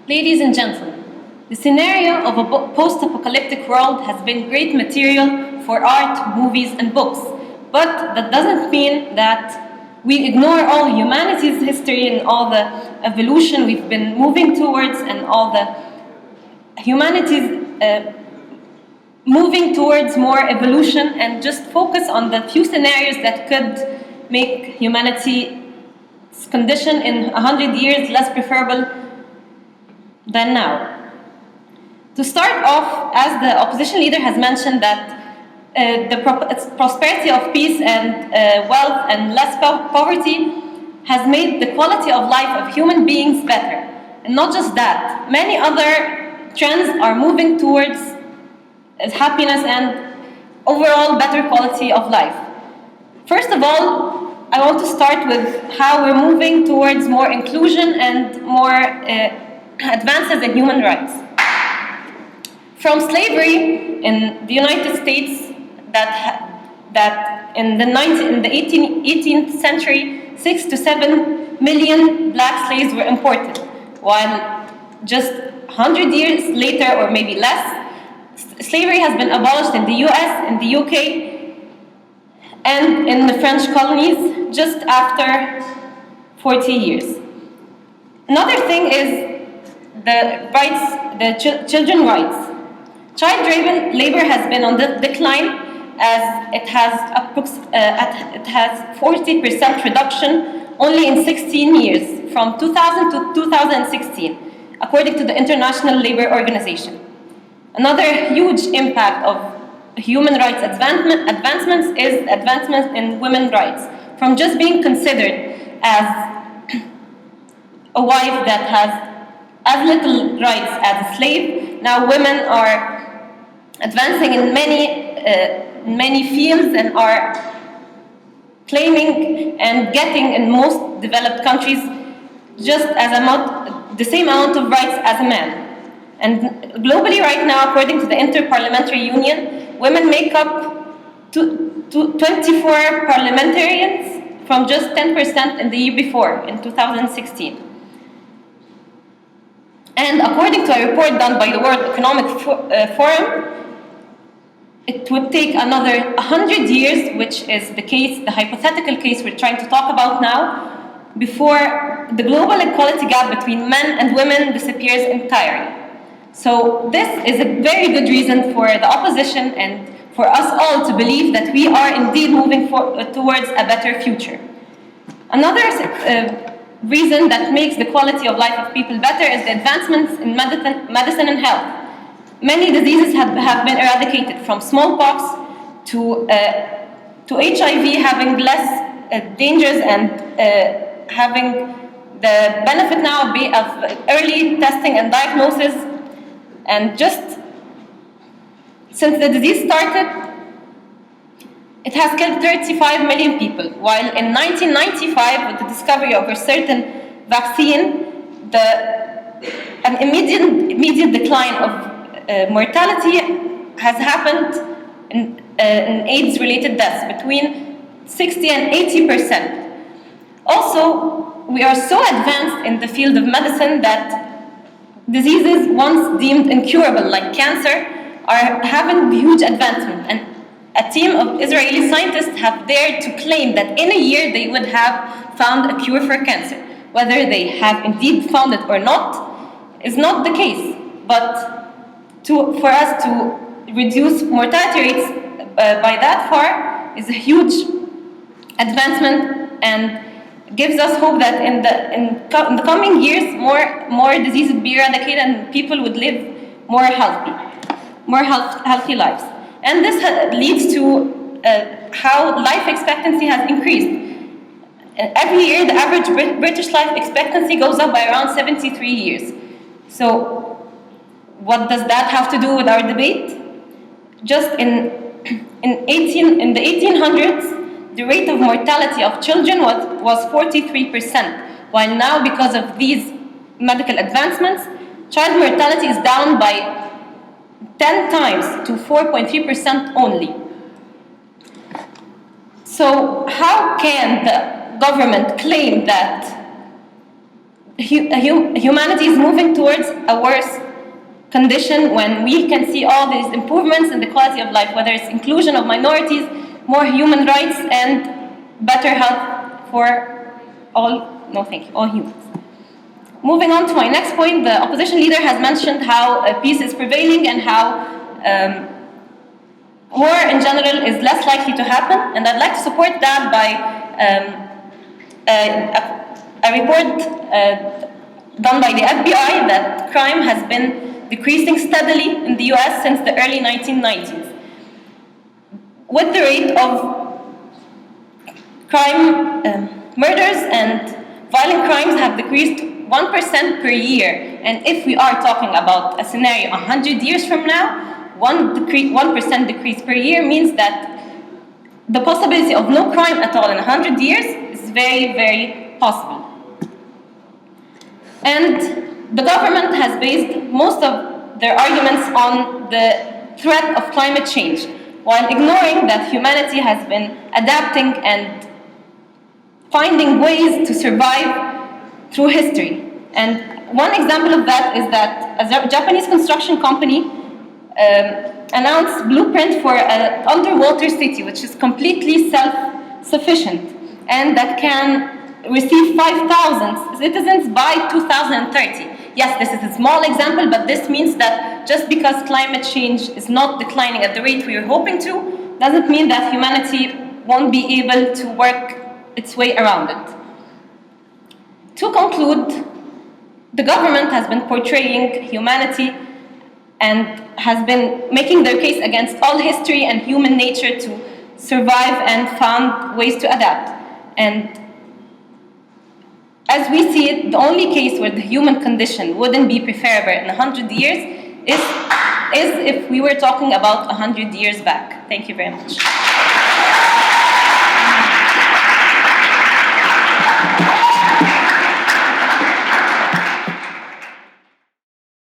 Ladies and gentlemen, the scenario of a post-apocalyptic world has been great material for art, movies, and books. But that doesn't mean that we ignore all humanity's history and all the evolution we've been moving towards and all the humanity's moving towards more evolution and just focus on the few scenarios that could make humanity's condition in 100 years less preferable than now. To start off, as the opposition leader has mentioned, that the prosperity of peace and wealth and less poverty has made the quality of life of human beings better. And not just that, many other trends are moving towards happiness and overall better quality of life. First of all, I want to start with how we're moving towards more inclusion and more advances in human rights. From slavery in the United States, that in the 18th century, 6 to 7 million black slaves were imported, while just 100 years later, or maybe less, slavery has been abolished in the US, in the UK, and in the French colonies just after 40 years. Another thing is the rights, the children's rights. Child labor has been on the decline, as it has 40% reduction only in 16 years, from 2000 to 2016, according to the International Labour Organization. Another huge impact of human rights advancements is advancements in women's rights, from just being considered as a wife that has as little rights as a slave. Now women are advancing in many fields and are claiming and getting in most developed countries just as the same amount of rights as a man. And globally right now, according to the Inter-Parliamentary Union, women make up 24 parliamentarians from just 10% in the year before, in 2016. And according to a report done by the World Economic Forum, it would take another 100 years, which is the case, the hypothetical case we're trying to talk about now, before the global equality gap between men and women disappears entirely. So this is a very good reason for the opposition and for us all to believe that we are indeed moving towards a better future. Another reason that makes the quality of life of people better is the advancements in medicine and health. Many diseases have been eradicated, from smallpox to HIV having less dangers and having the benefit now of early testing and diagnosis. And just since the disease started, it has killed 35 million people, while in 1995, with the discovery of a certain vaccine, an immediate decline of mortality has happened in AIDS-related deaths between 60 and 80%. Also, we are so advanced in the field of medicine that diseases once deemed incurable, like cancer, are having huge advancement. And a team of Israeli scientists have dared to claim that in a year they would have found a cure for cancer. Whether they have indeed found it or not is not the case. But for us to reduce mortality rates by that far is a huge advancement and gives us hope that in the coming years more diseases would be eradicated and people would live more healthy lives. And this leads to how life expectancy has increased. Every year, the average British life expectancy goes up by around 73 years. So what does that have to do with our debate? Just in the 1800s, the rate of mortality of children was 43%, while now, because of these medical advancements, child mortality is down by 10 times to 4.3% only. So how can the government claim that humanity is moving towards a worse condition when we can see all these improvements in the quality of life, whether it's inclusion of minorities, more human rights, and better health for all humans? Moving on to my next point, the opposition leader has mentioned how peace is prevailing and how war in general is less likely to happen, and I'd like to support that by a report done by the FBI that crime has been decreasing steadily in the US since the early 1990s, with the rate of crime, murders and violent crimes have decreased 1% per year. And if we are talking about a scenario 100 years from now, 1% decrease per year means that the possibility of no crime at all in 100 years is very, very possible. And the government has based most of their arguments on the threat of climate change, while ignoring that humanity has been adapting and finding ways to survive through history. And one example of that is that a Japanese construction company announced blueprint for an underwater city which is completely self-sufficient and that can receive 5,000 citizens by 2030. Yes, this is a small example, but this means that just because climate change is not declining at the rate we are hoping to, doesn't mean that humanity won't be able to work its way around it. To conclude, the government has been portraying humanity and has been making their case against all history and human nature to survive and found ways to adapt. And as we see it, the only case where the human condition wouldn't be preferable in 100 years is if we were talking about 100 years back. Thank you very much.